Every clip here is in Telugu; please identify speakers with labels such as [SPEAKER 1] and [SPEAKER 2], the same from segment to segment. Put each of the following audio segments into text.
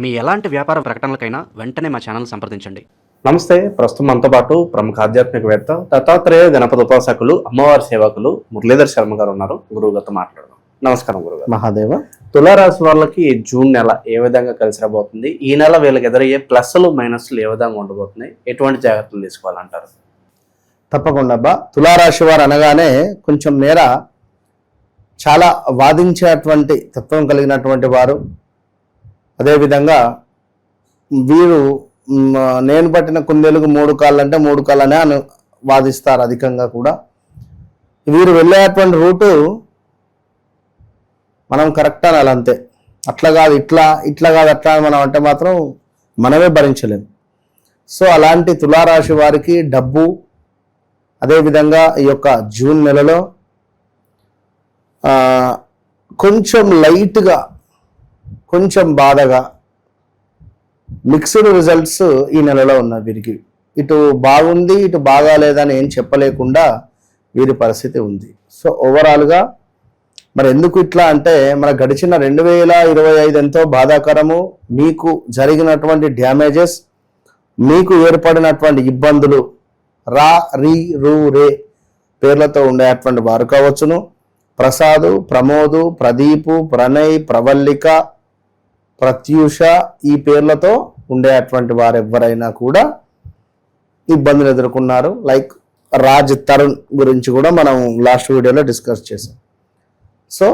[SPEAKER 1] మీ ఎలాంటి వ్యాపార ప్రకటనలకైనా వెంటనే మా ఛానల్ సంప్రదించండి.
[SPEAKER 2] నమస్తే. ప్రస్తుతం మనతో పాటు ప్రముఖ ఆధ్యాత్మికవేత్త, దత్తాత్రేయ గణపతి ఉపాసకులు, అమ్మవారి సేవకులు మురళీధర్ శర్మ గారు ఉన్నారు. గురువు గారితో మాట్లాడదాం. నమస్కారం గురుగారు.
[SPEAKER 3] మహాదేవ.
[SPEAKER 2] తులారాశి వాళ్ళకి జూన్ నెల ఏ విధంగా కలిసి రాబోతుంది? ఈ నెల వీళ్ళకి ఎదురయ్యే ప్లస్లు మైనస్లు ఏ విధంగా ఉండబోతున్నాయి? ఎటువంటి జాగ్రత్తలు తీసుకోవాలంటారు?
[SPEAKER 3] తప్పకుండా అబ్బా. తులారాశి వారు అనగానే కొంచెం మేర చాలా వాదించేటువంటి తత్వం కలిగినటువంటి వారు. అదేవిధంగా వీరు నేను పట్టిన కుందేలుకు 3 కాళ్ళు అంటే 3 కాళ్ళనే అని వాదిస్తారు అధికంగా కూడా. వీరు వెళ్ళేటువంటి రూటు మనం కరెక్ట్ అనాలి అంతే. అట్లా కాదు ఇట్లా కాదు అట్లా మనం అంటే మాత్రం మనమే భరించలేము. సో అలాంటి తులారాశి వారికి డబ్బు, అదేవిధంగా ఈ యొక్క జూన్ నెలలో కొంచెం లైట్గా, కొంచెం బాధగా మిక్స్డ్ రిజల్ట్స్ ఈ నెలలో ఉన్నాయి వీరికి. ఇటు బాగుంది, ఇటు బాగాలేదని ఏం చెప్పలేకుండా వీరి పరిస్థితి ఉంది. సో ఓవరాల్గా మరి ఎందుకు ఇట్లా అంటే, మన గడిచిన 2025 ఎంతో బాధాకరము. మీకు జరిగినటువంటి డ్యామేజెస్, మీకు ఏర్పడినటువంటి ఇబ్బందులు, రా రీ రూ రే పేర్లతో ఉండేటువంటి వారు కావచ్చును. ప్రసాదు, ప్రమోదు, ప్రదీపు, ప్రణయ్, ప్రవల్లిక, ప్రత్యూష ఈ పేర్లతో ఉండేటువంటి వారు ఎవరైనా కూడా ఇబ్బందులు ఎదుర్కొన్నారు. లైక్ రాజ్ తరుణ్ గురించి కూడా మనం లాస్ట్ వీడియోలో డిస్కస్ చేసాం. సో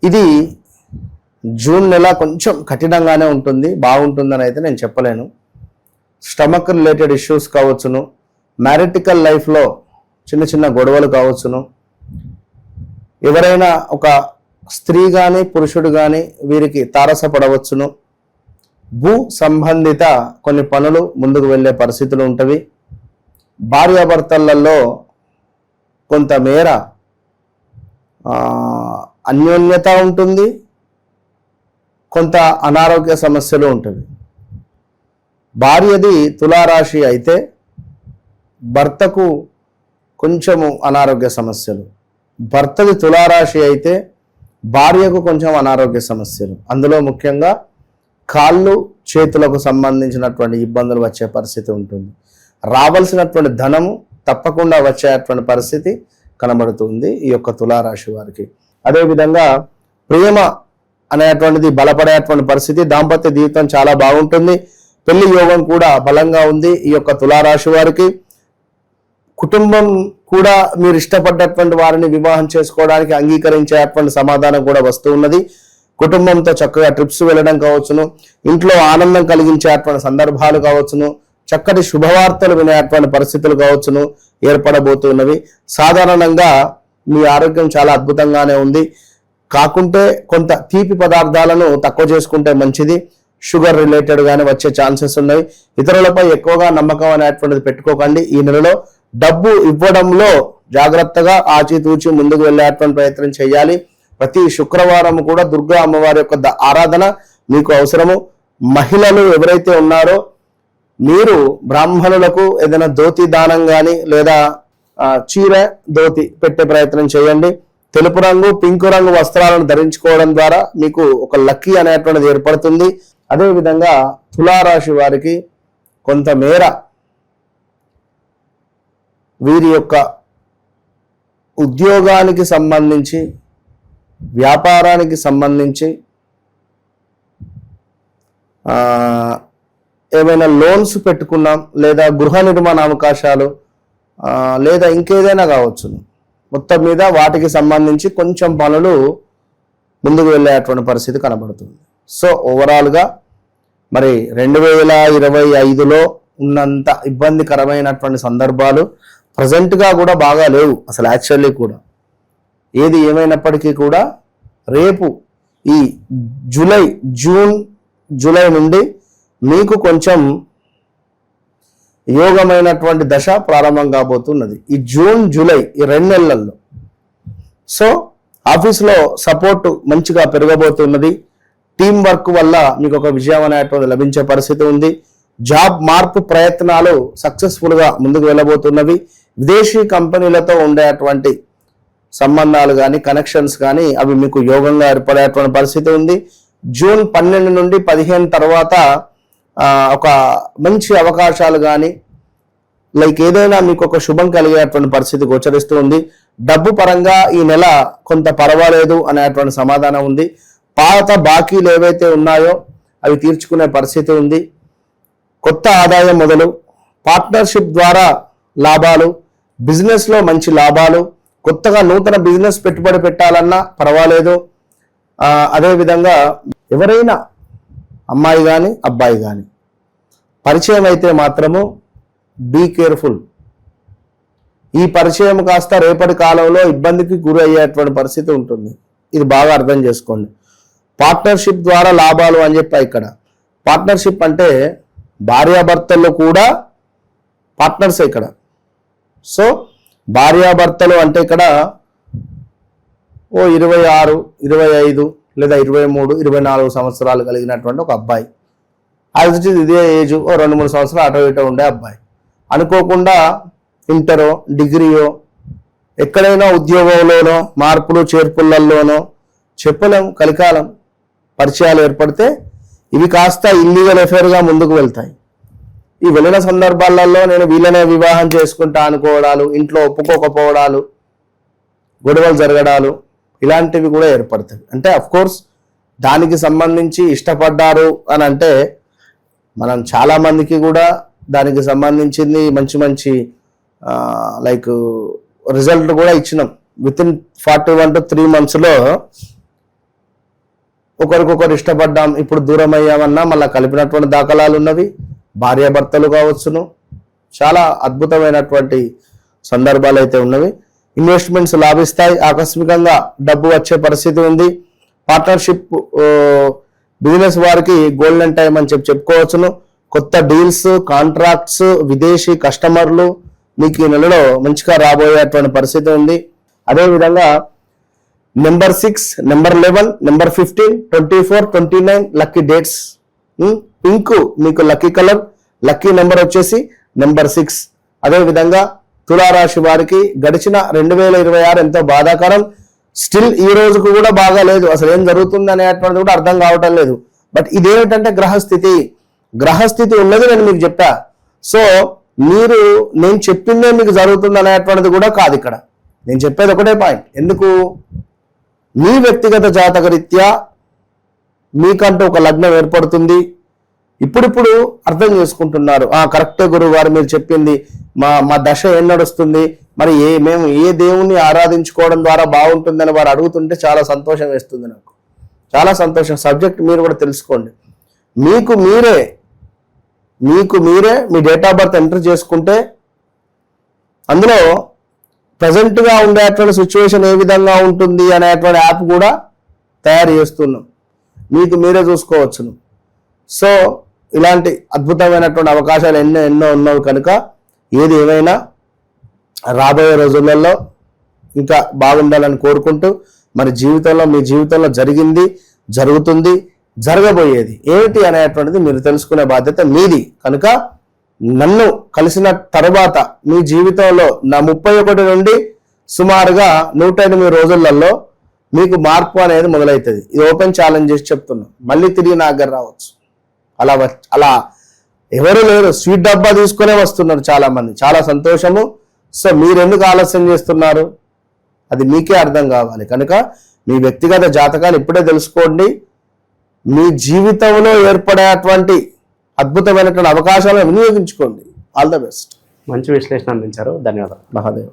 [SPEAKER 3] ఇది జూన్ నెల కొంచెం కఠినంగానే ఉంటుంది, బాగుంటుందని అయితే నేను చెప్పలేను. స్టమక్ రిలేటెడ్ ఇష్యూస్ కావచ్చును, మ్యారిటికల్ లైఫ్లో చిన్న చిన్న గొడవలు కావచ్చును, ఎవరైనా ఒక స్త్రీ కానీ పురుషుడు కానీ వీరికి తారసపడవచ్చును, భూ సంబంధిత కొన్ని పనులు ముందుకు వెళ్ళే పరిస్థితులు ఉంటవి. భార్యాభర్తలలో కొంతమేర అన్యోన్యత ఉంటుంది, కొంత అనారోగ్య సమస్యలు ఉంటుంది. భార్యది తులారాశి అయితే భర్తకు కొంచెము అనారోగ్య సమస్యలు, భర్తది తులారాశి అయితే భార్యకు కొంచెం అనారోగ్య సమస్యలు. అందులో ముఖ్యంగా కాళ్ళు చేతులకు సంబంధించినటువంటి ఇబ్బందులు వచ్చే పరిస్థితి ఉంటుంది. రావాల్సినటువంటి ధనము తప్పకుండా వచ్చేటువంటి పరిస్థితి కనబడుతుంది ఈ యొక్క తులారాశి వారికి. అదేవిధంగా ప్రేమ అనేటువంటిది బలపడేటువంటి పరిస్థితి, దాంపత్య జీవితం చాలా బాగుంటుంది. పెళ్లి యోగం కూడా బలంగా ఉంది ఈ యొక్క తులారాశి వారికి. కుటుంబం కూడా మీరు ఇష్టపడ్డటువంటి వారిని వివాహం చేసుకోవడానికి అంగీకరించేటువంటి సమాధానం కూడా వస్తూ ఉన్నది. కుటుంబంతో చక్కగా ట్రిప్స్ వెళ్ళడం కావచ్చును, ఇంట్లో ఆనందం కలిగించేటువంటి సందర్భాలు కావచ్చును, చక్కటి శుభవార్తలు వినేటువంటి పరిస్థితులు కావచ్చును ఏర్పడబోతున్నవి. సాధారణంగా మీ ఆరోగ్యం చాలా అద్భుతంగానే ఉంది. కాకుంటే కొంత తీపి పదార్థాలను తక్కువ చేసుకుంటే మంచిది. షుగర్ రిలేటెడ్ గానే వచ్చే ఛాన్సెస్ ఉన్నాయి. ఇతరులపై ఎక్కువగా నమ్మకం అనేటువంటిది పెట్టుకోకండి. ఈ నెలలో డబ్బు ఇవ్వడంలో జాగ్రత్తగా ఆచితూచి ముందుకు వెళ్ళేటువంటి ప్రయత్నం చేయాలి. ప్రతి శుక్రవారం కూడా దుర్గా అమ్మవారి యొక్క ఆరాధన మీకు అవసరము. మహిళలు ఎవరైతే ఉన్నారో మీరు బ్రాహ్మణులకు ఏదైనా ధోతి దానం కానీ లేదా చీర ధోతి పెట్టే ప్రయత్నం చేయండి. తెలుపు రంగు, పింక్ రంగు వస్త్రాలను ధరించుకోవడం ద్వారా మీకు ఒక లక్కీ అనేటువంటిది ఏర్పడుతుంది. అదేవిధంగా తులారాశి వారికి కొంతమేర వీరి యొక్క ఉద్యోగానికి సంబంధించి, వ్యాపారానికి సంబంధించి ఏమైనా లోన్స్ పెట్టుకున్నాం, లేదా గృహ నిర్మాణ అవకాశాలు, లేదా ఇంకేదైనా కావచ్చు, మొత్తం మీద వాటికి సంబంధించి కొంచెం పనులు ముందుకు వెళ్ళేటువంటి పరిస్థితి కనబడుతుంది. సో ఓవరాల్గా మరి 2025లో ఉన్నంత ఇబ్బందికరమైనటువంటి సందర్భాలు ప్రజెంట్గా కూడా బాగా లేవు అసలు. యాక్చువల్లీ కూడా ఏది ఏమైనప్పటికీ కూడా రేపు ఈ జూన్ జూలై నుండి మీకు కొంచెం యోగమైనటువంటి దశ ప్రారంభం కాబోతున్నది ఈ జూన్ జూలై ఈ 2 నెలల్లో. సో ఆఫీస్లో సపోర్ట్ మంచిగా పెరగబోతున్నది. టీం వర్క్ వల్ల మీకు ఒక విజయం అనేటువంటి లభించే పరిస్థితి ఉంది. జాబ్ మార్పు ప్రయత్నాలు సక్సెస్ఫుల్గా ముందుకు వెళ్ళబోతున్నవి. విదేశీ కంపెనీలతో ఉండేటువంటి సంబంధాలు కానీ కనెక్షన్స్ కానీ అవి మీకు యోగంగా ఏర్పడేటువంటి పరిస్థితి ఉంది. జూన్ 12 నుండి 15 తర్వాత ఒక మంచి అవకాశాలు కానీ లైక్ ఏదైనా మీకు ఒక శుభం కలిగేటువంటి పరిస్థితి గోచరిస్తూ ఉంది. డబ్బు పరంగా ఈ నెల కొంత పర్వాలేదు అనేటువంటి సమాధానం ఉంది. పాత బాకీలు ఏవైతే ఉన్నాయో అవి తీర్చుకునే పరిస్థితి ఉంది. కొత్త ఆదాయం మొదలు, పార్ట్నర్షిప్ ద్వారా లాభాలు, బిజినెస్లో మంచి లాభాలు, కొత్తగా నూతన బిజినెస్ పెట్టుబడి పెట్టాలన్నా పర్వాలేదు. అదేవిధంగా ఎవరైనా అమ్మాయి కానీ అబ్బాయి కానీ పరిచయం అయితే మాత్రము బీ కేర్ఫుల్. ఈ పరిచయం కాస్త రేపటి కాలంలో ఇబ్బందికి గురి అయ్యేటువంటి పరిస్థితి ఉంటుంది. ఇది బాగా అర్థం చేసుకోండి. పార్ట్నర్షిప్ ద్వారా లాభాలు అని చెప్పా. ఇక్కడ పార్ట్నర్షిప్ అంటే భార్యాభర్తల్లో కూడా పార్ట్నర్స్ ఇక్కడ. సో భార్యాభర్తలు అంటే ఇక్కడ 26, 25 లేదా 23, 24 సంవత్సరాలు కలిగినటువంటి ఒక అబ్బాయి, అది ఇదే ఏజ్ 2-3 సంవత్సరాలు అటో ఇటో ఉండే అబ్బాయి, అనుకోకుండా ఇంటరో డిగ్రీయో ఎక్కడైనా ఉద్యోగంలోనో మార్పులు చేర్పులలోనో చెప్పలేం, కలికాలం పరిచయాలు ఏర్పడితే ఇవి కాస్త ఇల్లీగల్ అఫేర్గా ముందుకు వెళ్తాయి. ఈ వెళ్ళిన సందర్భాలలో నేను వీళ్ళనే వివాహం చేసుకుంటా అనుకోవడాలు, ఇంట్లో ఒప్పుకోకపోవడాలు, గొడవలు జరగడాలు ఇలాంటివి కూడా ఏర్పడతాయి. అంటే కోర్స్ దానికి సంబంధించి ఇష్టపడ్డారు అని అంటే మనం చాలామందికి కూడా దానికి సంబంధించింది మంచి మంచి లైక్ రిజల్ట్ కూడా ఇచ్చినాం. వితిన్ 41 to 3 monthsలో ఒకరికొకరు ఇష్టపడ్డాం, ఇప్పుడు దూరం అయ్యామన్నా మళ్ళీ కలిపినటువంటి దాఖలాలు ఉన్నవి. భార్యాభర్తలు కావచ్చును, చాలా అద్భుతమైనటువంటి సందర్భాలు అయితే ఉన్నవి. ఇన్వెస్ట్మెంట్స్ లాభిస్తాయి, ఆకస్మికంగా డబ్బు వచ్చే పరిస్థితి ఉంది. పార్ట్నర్షిప్ బిజినెస్ వారికి గోల్డెన్ టైం అని చెప్పుకోవచ్చును. కొత్త డీల్స్, కాంట్రాక్ట్స్, విదేశీ కస్టమర్లు మీకు ఈ నెలలో మంచిగా రాబోయేటువంటి పరిస్థితి ఉంది. అదేవిధంగా number 6, number 11, number 15, 24, 29 lucky dates. Pink మీకు లక్కీ కలర్, లక్కీ నెంబర్ వచ్చేసి నెంబర్ 6. అదేవిధంగా తులారాశి వారికి గడిచిన 2026 ఎంతో బాధాకరం. స్టిల్ ఈ రోజుకు కూడా బాగా లేదు, అసలు ఏం జరుగుతుంది అనేటువంటిది కూడా అర్థం కావటం లేదు. బట్ ఇదేమిటంటే గ్రహస్థితి ఉన్నది నేను మీకు చెప్పా. సో నేను చెప్పిందే మీకు జరుగుతుంది అనేటువంటిది కూడా కాదు. ఇక్కడ నేను చెప్పేది ఒకటే పాయింట్. ఎందుకు? మీ వ్యక్తిగత జాతక రీత్యా మీకంటూ ఒక లగ్నం ఏర్పడుతుంది. ఇప్పుడిప్పుడు అర్థం చేసుకుంటున్నారు, కరెక్టే గురువు గారు మీరు చెప్పింది, మా దశ ఏం నడుస్తుంది, మరి మేము ఏ దేవుణ్ణి ఆరాధించుకోవడం ద్వారా బాగుంటుందని వారు అడుగుతుంటే చాలా సంతోషం వేస్తుంది నాకు, చాలా సంతోషం. సబ్జెక్ట్ మీరు కూడా తెలుసుకోండి. మీకు మీరే మీ డేట్ ఆఫ్ బర్త్ ఎంటర్ చేసుకుంటే అందులో ప్రజెంట్గా ఉండేటువంటి సిచ్యువేషన్ ఏ విధంగా ఉంటుంది అనేటువంటి యాప్ కూడా తయారు చేస్తున్నాం, మీకు మీరే చూసుకోవచ్చును. సో ఇలాంటి అద్భుతమైనటువంటి అవకాశాలు ఎన్నో ఉన్నవి కనుక ఏది ఏమైనా రాబోయే రోజులలో ఇంకా బాగుండాలని కోరుకుంటూ, మరి మీ జీవితంలో జరిగింది, జరుగుతుంది, జరగబోయేది ఏమిటి అనేటువంటిది మీరు తెలుసుకునే బాధ్యత మీది. కనుక నన్ను కలిసిన తర్వాత మీ జీవితంలో నా 31 నుండి సుమారుగా 108 రోజులలో మీకు మార్పు అనేది మొదలవుతుంది. ఇది ఓపెన్ ఛాలెంజ్ చేసి చెప్తున్నా. మళ్ళీ తిరిగి నా దగ్గర రావచ్చు. అలా ఎవరు లేరు, స్వీట్ డబ్బా తీసుకునే వస్తున్నారు చాలా మంది, చాలా సంతోషము. సో మీరు ఎందుకు ఆలస్యం చేస్తున్నారు? అది మీకే అర్థం కావాలి. కనుక మీ వ్యక్తిగత జాతకాలు ఇప్పుడే తెలుసుకోండి. మీ జీవితంలో ఏర్పడేటువంటి అద్భుతమైనటువంటి అవకాశాలను వినియోగించుకోండి. All the best.
[SPEAKER 2] మంచి విశ్లేషణ అందించారు, ధన్యవాదాలు.
[SPEAKER 3] మహాదేవ్.